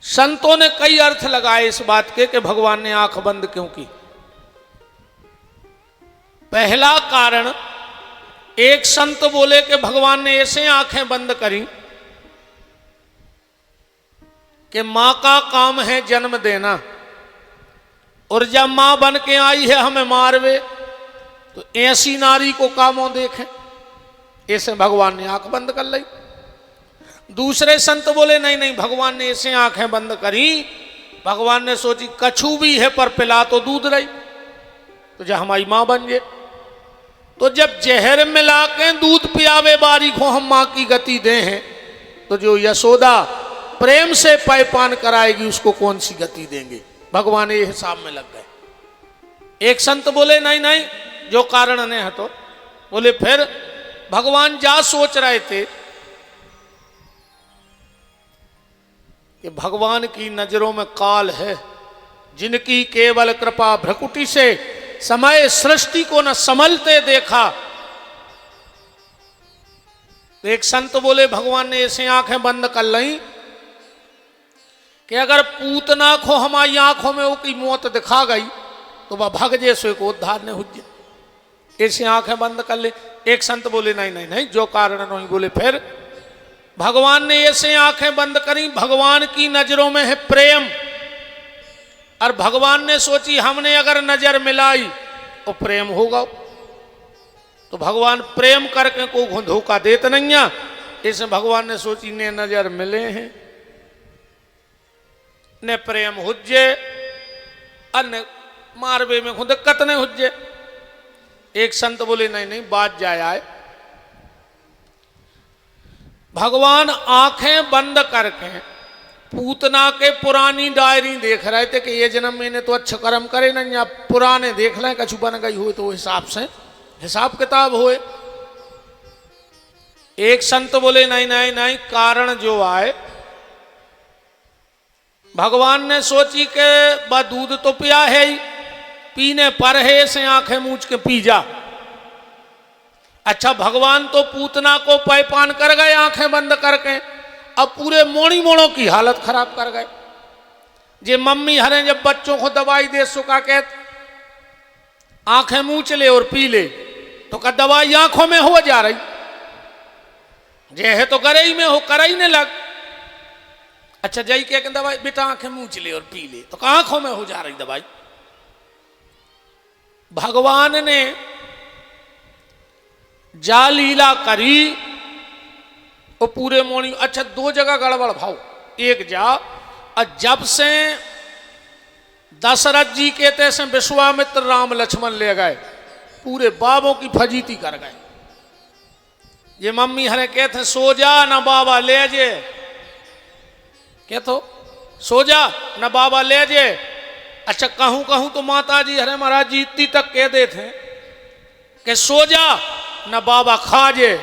संतों ने कई अर्थ लगाए इस बात के कि भगवान ने आंख बंद क्यों की। पहला कारण, एक संत बोले कि भगवान ने ऐसे आंखें बंद करी कि मां का काम है जन्म देना, और जब मां बन के आई है हमें मारवे, तो ऐसी नारी को कामों देखें, ऐसे भगवान ने आंख बंद कर ली। दूसरे संत बोले नहीं नहीं, भगवान ने ऐसे आंखें बंद करी, भगवान ने सोची कछू भी है पर पिला तो दूध रही, तो जब हमारी मां बन जाए, तो जब जहर मिला के दूध पियावे बारी को हम मां की गति दे हैं, तो जो यशोदा प्रेम से पान कराएगी उसको कौन सी गति देंगे? भगवान ये हिसाब में लग गए। एक संत बोले नहीं नहीं, जो कारण ने हटो। बोले फिर भगवान जा सोच रहे थे कि भगवान की नजरों में काल है, जिनकी केवल कृपा भ्रकुटी से समय सृष्टि को न संभलते देखा। तो एक संत बोले भगवान ने ऐसे आंखें बंद कर ली कि अगर पूतना को हमारी आंखों में वो की मौत दिखा गई तो वह भग जैसे को उद्धार ने हुज्जे, ऐसे आंखें बंद कर ले। एक संत बोले नहीं नहीं नहीं, जो कारण नहीं। बोले फिर भगवान ने ऐसे आंखें बंद करी, भगवान की नजरों में है प्रेम, और भगवान ने सोची हमने अगर नजर मिलाई तो प्रेम होगा, तो भगवान प्रेम करके को धोखा देते नहीं है। इसे भगवान ने सोची ने नजर मिले हैं, ने प्रेम हुज्जे, अन्य मारवे में खुद दिक्कत नहीं हुज्जे। एक संत बोले नहीं नहीं, बात जाए आए। भगवान आंखें बंद करके पूतना के पुरानी डायरी देख रहे थे कि ये जन्म मैंने तो अच्छा कर्म करे ना, या पुराने देख लें कछु बन गई हुई तो हिसाब से हिसाब किताब हुए। एक संत बोले नहीं नहीं नहीं, कारण जो आए, भगवान ने सोची कि बा दूध तो पिया है ही, पीने पर है से आंखें मूंछ के पी जा। अच्छा भगवान तो पूतना को पान कर गए आंखें बंद करके, अब पूरे मोड़ी मोड़ों की हालत खराब कर गए। जे मम्मी हरे जब बच्चों को दवाई दे सुखा के आंखें मूंछ ले और पी ले, तो का दवाई आंखों में हो जा रही, जे है तो गरई में हो करई ने लग। अच्छा जई के दवाई बेटा आंखें मूंछ ले और पी ले, तो आंखों में हो जा रही दवाई। भगवान ने जा लीला करी वो पूरे मोनी। अच्छा दो जगह गड़बड़ भाव, एक जा और जब से दशरथ जी कहते से विश्वामित्र राम लक्ष्मण ले गए, पूरे बाबों की फजीती कर गए। ये मम्मी हरे कहते सो जा ना बाबा ले जे, क्या तो सो जा ना बाबा ले जे। अच्छा कहूं कहूं तो माता जी हरे महाराज जी इतनी तक कह देते कि सो जा ना बाबा खा जे।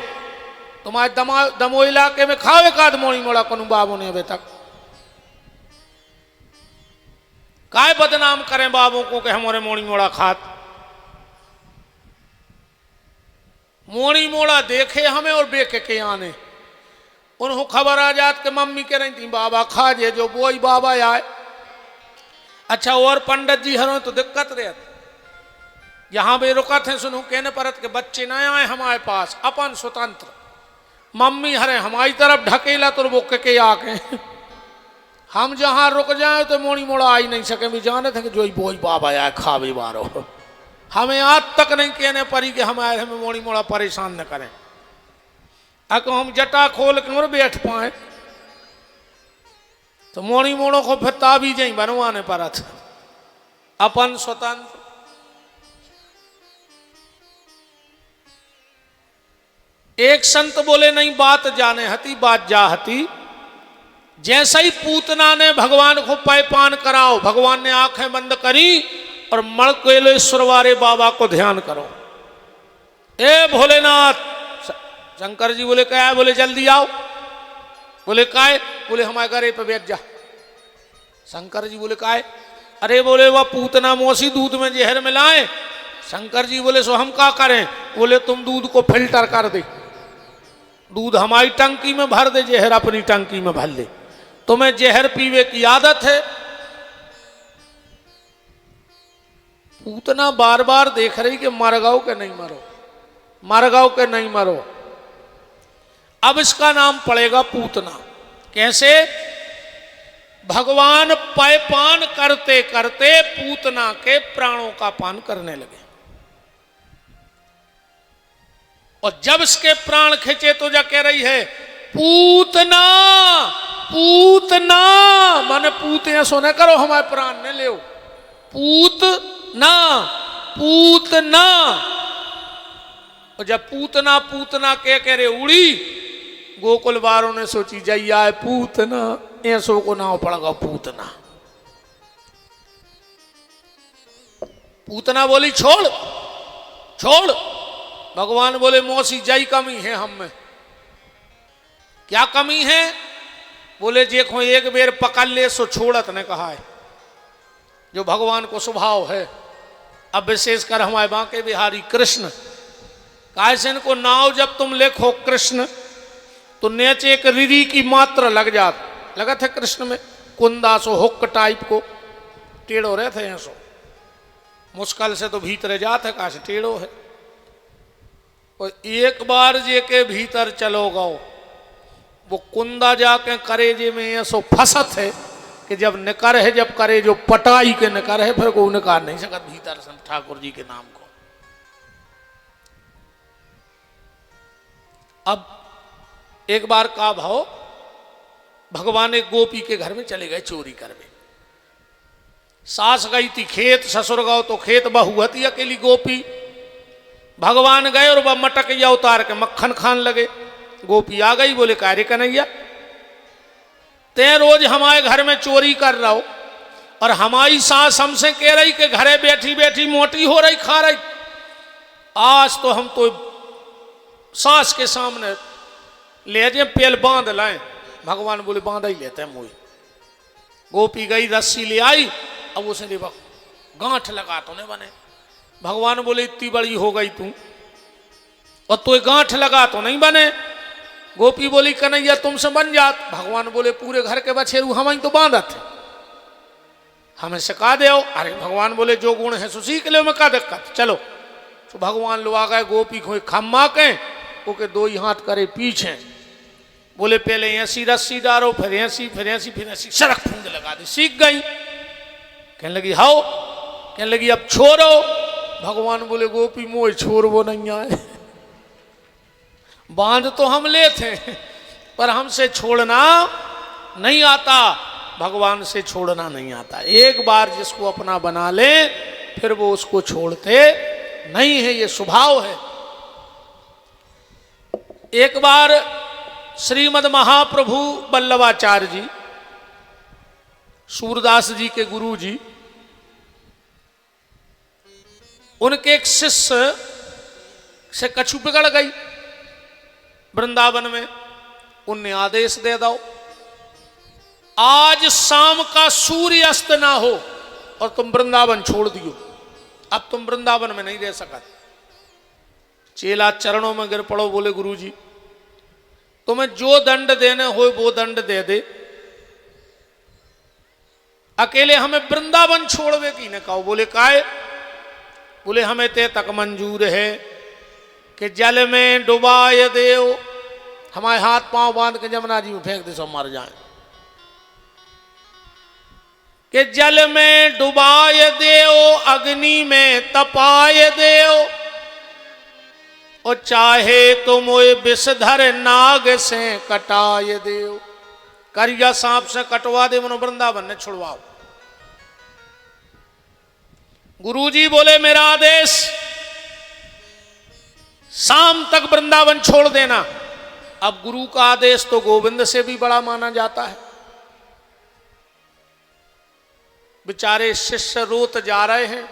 तुम्हारे दमो इलाके में खाओ एक आध मोड़ी मोड़ा कनु बाबू ने अभी तक। काय बदनाम करें बाबू को कि हमारे मोड़ी मोड़ा खात। मोड़ी मोड़ा देखे हमें और बेके के आने, उन्होंने खबर आ जात कि मम्मी कह रही थी बाबा खा जे, जो वो ही बाबा आए। अच्छा और पंडित जी हरों तो दिक्कत रहती, यहां भी रुका थे सुनो कहने परत के बच्चे न आए हमारे पास, अपन स्वतंत्र। मम्मी हरे हमारी तरफ ढकेला तो वो के आके हम जहां रुक जाए तो मोड़ी मोड़ा आ ही नहीं सके। भी जाने थे कि जो बोई बाबा आए खा भी मारो, हमें आज तक नहीं कहने पड़ी कि हमारे हमें मोड़ी मोड़ा परेशान न करें। अगर हम जटा खोल के और बैठ पाए तो मोड़ी मोड़ों को फिर ताबीज ही बनवाने पर अपन स्वतंत्र। एक संत बोले नहीं बात जाने हती बात जा हती। जैसे ही पूतना ने भगवान को पान कराओ, भगवान ने आंखें बंद करी और मणकेलेश्वर वाले बाबा को ध्यान करो। ए भोलेनाथ शंकर जी बोले क्या है? बोले जल्दी आओ। बोले का है? बोले हमारे घरे पे बैठ जा। शंकर जी बोले का है? अरे बोले वह पूतना मौसी दूध में जहर मिलाए। शंकर जी बोले सो हम क्या करें? बोले तुम दूध को फिल्टर कर दे, दूध हमारी टंकी में भर दे, जहर अपनी टंकी में भर ले। तुम्हें जहर पीवे की आदत है। पूतना बार बार देख रही कि मर गओ के नहीं मरो, मर गओ के नहीं मरो। अब इसका नाम पड़ेगा पूतना। कैसे? भगवान पान करते करते पूतना के प्राणों का पान करने लगे, और जब इसके प्राण खिंचे तो जा कह रही है पूतना पूतना, माने पूतियां सोने करो हमारे प्राण ने ले। पूतना पूतना। और जब पूतना पूतना कह रहे उड़ी, गोकुल वालों ने सोची जैया है पूतना, ऐसो को नाव पड़ेगा पूतना। पूतना बोली छोड़ छोड़। भगवान बोले मौसी जय कमी है हम में। क्या कमी है? बोले देखो एक बेर पकड़ ले सो छोड़त ने कहा है, जो भगवान को स्वभाव है। अब विशेषकर हमारे बांके बिहारी कृष्ण, कैसे इनको नाव जब तुम लिखो कृष्ण तो नीचे एक रिरी की मात्रा लग जात, लगा थे कृष्ण में कुंदा सो हुक टाइप को टेढ़ो रहे थे ऐसो, मुश्किल से तो भीतर जाते कहा से टेढ़ो है। और एक बार जे के भीतर चलो गो, वो कुंदा जाके करेजे में ऐसो फसत है कि जब निकर है, जब करे जो पटाई के निकर है, फिर को निकाल नहीं सकत भीतर से ठाकुर जी के नाम को। अब एक बार का भाव, भगवान एक गोपी के घर में चले गए चोरी करने। सास गई थी खेत, ससुर गौ तो खेत, बहू थी अकेली गोपी। भगवान गए और वह मटकिया उतार के मक्खन खान लगे। गोपी आ गई, बोले कार्य कन्हैया ते रोज हमारे घर में चोरी कर रहा हो, और हमारी सास हमसे कह रही कि घरे बैठी बैठी मोटी हो रही, खा रही। आज तो हम तो सास के सामने ले जाए पेल बांध लाए। भगवान बोले बांधा ही लेते हैं मुझे। गोपी गई रस्सी ले आई, अब उसे गांठ लगा तो नहीं बने। भगवान बोले इतनी बड़ी हो गई तू और तो गांठ लगा तो नहीं बने। गोपी बोली कन्हैया तुमसे बन जात। भगवान बोले पूरे घर के बछेरू हम ही तो बांधा थे, हमें सिखा दे। अरे भगवान बोले जो गुण है सो सीख ले, में का दिक्कत, चलो। तो भगवान लोग आ गए, गोपी को खम्मा के ओके दो ही हाथ करे पीछे। बोले पहले ऐसी रस्सी डालो, फिर ऐसी, फिर ऐसी, फिर ऐसी, सड़क फूंद लगा दी, सीख गई। कहने लगी हाओ, कहने लगी अब छोड़ो। भगवान बोले गोपी मोह छोड़ वो नहीं आए, बांध तो हम ले थे पर हमसे छोड़ना नहीं आता, भगवान से छोड़ना नहीं आता। एक बार जिसको अपना बना ले फिर वो उसको छोड़ते नहीं है, ये स्वभाव है। एक बार श्रीमद महाप्रभु वल्लभाचार्य जी, सूरदास जी के गुरु जी, उनके एक शिष्य से कछु बिगड़ गई वृंदावन में। उनने आदेश दे दो आज शाम का सूर्य अस्त ना हो और तुम वृंदावन छोड़ दियो, अब तुम वृंदावन में नहीं रह सका। चेला चरणों में गिर पड़ो, बोले गुरुजी तुम्हें जो दंड देने हो वो दंड दे दे, अकेले हमें वृंदावन छोड़वे की न कहो। बोले काहे? बोले हमें ते तक मंजूर है कि जल में डुबाए देव, हमारे हाथ पांव बांध के जमुना जी में फेंक दे सो मर जाए। कि जल में डुबाए देव, अग्नि में तपाए देव, और चाहे तो मोए विषधर नाग से कटाए देव। करिया सांप से कटवा दे, मनो वृंदावन ने छुड़वाओ। गुरुजी बोले मेरा आदेश शाम तक वृंदावन छोड़ देना। अब गुरु का आदेश तो गोविंद से भी बड़ा माना जाता है। बेचारे शिष्य रोत जा रहे हैं,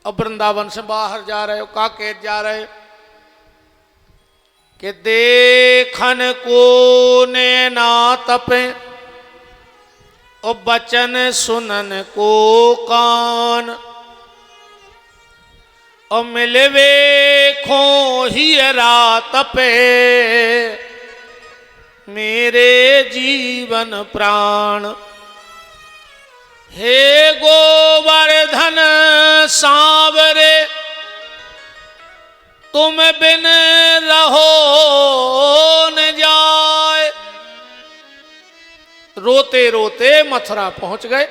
अब वृंदावन से बाहर जा रहे हो, काकेत जा रहे, कि देखन को नैना तपे और बचन सुनन को कान, और मिलवे खो ही रात पे मेरे जीवन प्राण। हे गोवर्धन सांवरे तुम बिन रहो न जाए। रोते रोते मथुरा पहुंच गए।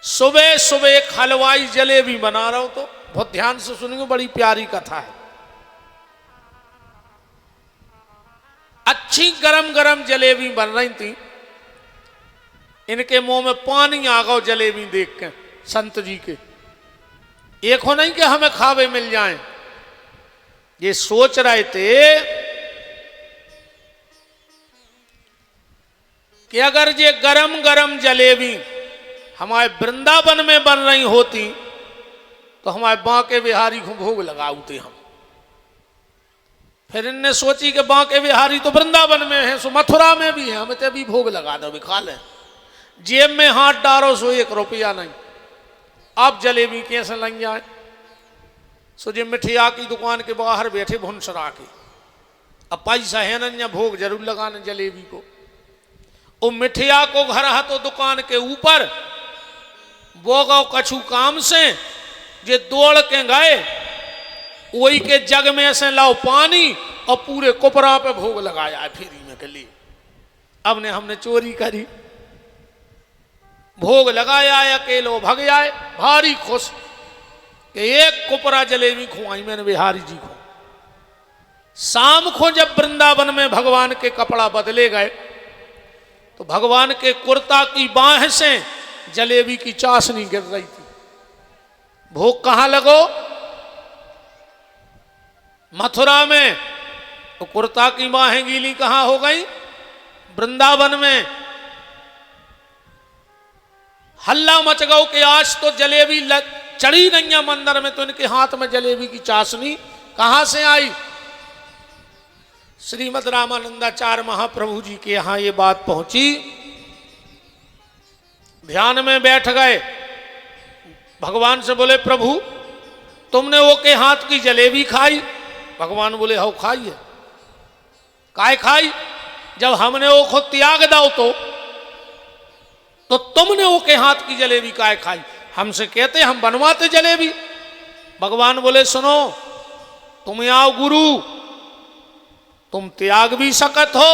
सुबह सुबह एक हलवाई जलेबी बना रहा हूं, तो बहुत ध्यान से सुनेंगे, बड़ी प्यारी कथा है। अच्छी गरम गरम जलेबी बन रही थी। इनके मुंह में पानी आ गया जलेबी देख के संत जी के। एक हो नहीं कि हमें खावे मिल जाएं, ये सोच रहे थे कि अगर ये गरम गरम जलेबी हमारे वृंदावन में बन रही होती तो हमारे बांके बिहारी को भोग लगाते हम। फिर इनने सोची कि बांके बिहारी तो वृंदावन में है, सो मथुरा में भी है, हमें तो अभी भोग लगा दो, भी खा लें। जेब में हाथ डालो सो 1 रुपया नहीं। अब जलेबी कैसे लग जाए? सो जे मिठिया की दुकान के बाहर बैठे भुनसरा के, अब पैसा है ना, भोग जरूर लगाने जलेबी को। वो मिठिया को घर है तो दुकान के ऊपर वो गौ कछु काम से जे दौड़ के गए, वही के जग में से लाओ पानी और पूरे कुपरा पे भोग लगाया फ्री में के लिए। अब ने हमने चोरी करी, भोग लगाया, अकेलो भग जाए, भारी खुश कि एक कुपरा जलेबी खुआई मैंने बिहारी जी को। शाम को जब वृंदावन में भगवान के कपड़ा बदले गए तो भगवान के कुर्ता की बाह से जलेबी की चाशनी गिर रही थी। भोग कहां लगो? मथुरा में। तो कुर्ता की बाहें गीली कहां हो गई? वृंदावन में। हल्ला मच गया कि आज तो जलेबी चढ़ी नहीं है मंदिर में, तो इनके हाथ में जलेबी की चाशनी कहां से आई? श्रीमद रामानंदाचार्य महाप्रभु जी के यहां ये बात पहुंची। ध्यान में बैठ गए, भगवान से बोले प्रभु तुमने वो के हाथ की जलेबी खाई? भगवान बोले हो खाई है। काय खाई? जब हमने वो खुद त्याग दाओ तो तुमने वो के हाथ की जलेबी काय खाई? हमसे कहते हम बनवाते जलेबी। भगवान बोले सुनो, तुम आओ गुरु, तुम त्याग भी सकत हो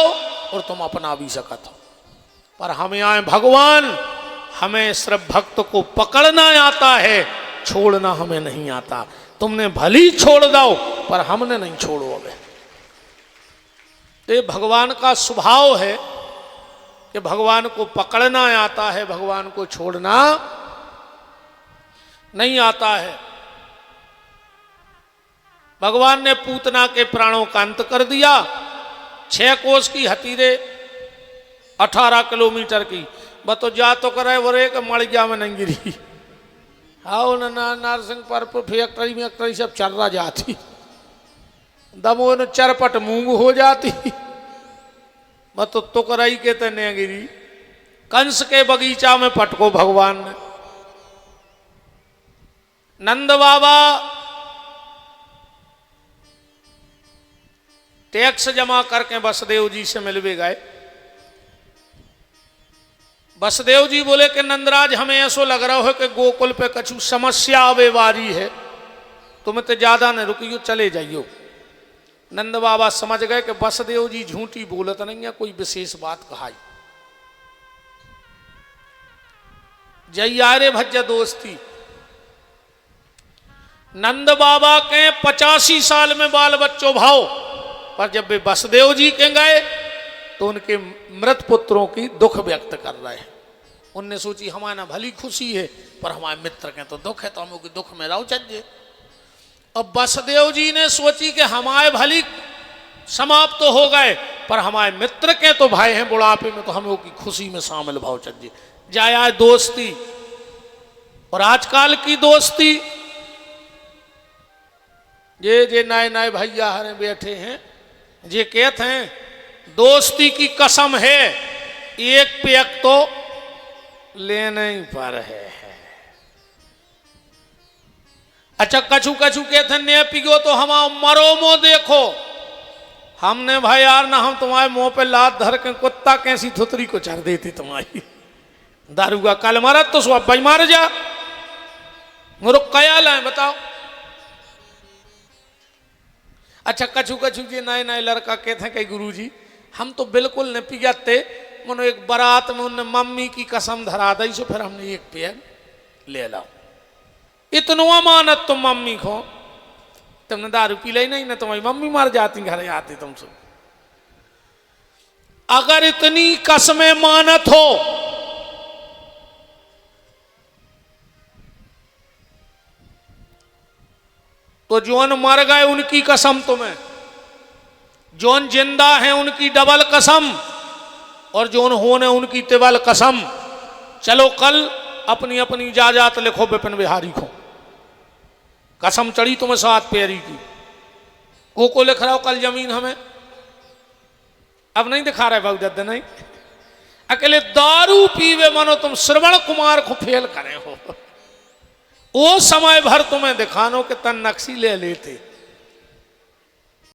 और तुम अपना भी सकत हो, पर हम आए भगवान, हमें सिर्फ भक्त को पकड़ना आता है, छोड़ना हमें नहीं आता। तुमने भली छोड़ दो पर हमने नहीं छोड़ोगे। ये भगवान का स्वभाव है कि भगवान को पकड़ना आता है, भगवान को छोड़ना नहीं आता है। भगवान ने पूतना के प्राणों का अंत कर दिया। 6 कोस की हतीरे 18 किलोमीटर की, बतो जा तो करे वो रे मड़िया में नहीं गिरी। आओ ना नरसिंहपुर फैक्ट्री में सब चल रहा जाती, दमो न चरपट मूंग हो जाती, बतो तुकराई के तने गिरी। कंस के बगीचा में पटको भगवान ने। नंद बाबा टैक्स जमा करके वसुदेव जी से मिलवे गए। वसुदेव जी बोले कि नंदराज हमें ऐसो लग रहा हो कि गोकुल पे कछु समस्या आवे वारी है, तुम तो ज्यादा न रुकियो, चले जाइयो। नंद बाबा समझ गए कि वसुदेव जी झूठी बोलत नहीं है, कोई विशेष बात कहाई। जैयारे भज्य दोस्ती। नंद बाबा के 85 साल में बाल बच्चों भाव, पर जब वे वसुदेव जी के गए तो उनके मृत पुत्रों की दुख व्यक्त कर रहे हैं। उनने सोची हमारा भली खुशी है, पर हमारे मित्र के तो दुख है, तो हम दुख में रहो चाहिए। अब वसुदेव जी ने सोची कि हमारे भली समाप्त तो हो गए, पर हमारे मित्र के तो भाई हैं बुढ़ापे में, तो हम लोग की खुशी में शामिल भाव चाहिए। जाया दोस्ती। और आजकल की दोस्ती, ये नए नए भैया हरे बैठे हैं, ये कहते हैं दोस्ती की कसम है, एक पेक तो लेने ही पर है। अच्छा कछु कछु कहते हैं ने पिगो तो हम मरो मो देखो। हमने भाई यार ना हम तुम्हारे मुंह पे लात धर के कुत्ता कैसी थुतरी को चढ़ देती तुम्हारी। दारू का कल मारा तो सो भाई मार जा मुझे कया लाए बताओ। अच्छा कछु कछु जी नए नए लड़का कहते हैं कि गुरुजी हम तो बिल्कुल नहीं पी जाते, मनो एक बारात में उनने मम्मी की कसम धरा दी सो फिर हमने एक पेग ले लाओ। इतना अमानत तुम मम्मी को, तुमने दारू पी ली नहीं ना तुम्हारी मम्मी मर जाती घर आती तुमसे। अगर इतनी कसमें मानत हो तो जोन मर गए उनकी कसम तुम्हें, जोन जिंदा है उनकी डबल कसम, और जोन होने उनकी तिबल कसम। चलो कल अपनी अपनी जायदाद लिखो विपिन बिहारी को, कसम चढ़ी तुम्हें 7 पैरी की। को लिख रहा हो कल जमीन हमें, अब नहीं दिखा रहे बहुदत्त नहीं। अकेले दारू पीवे मानो तुम श्रवण कुमार को फेल करे हो। वो समय भर तुम्हें दिखानो के तन नक्शी ले लेते।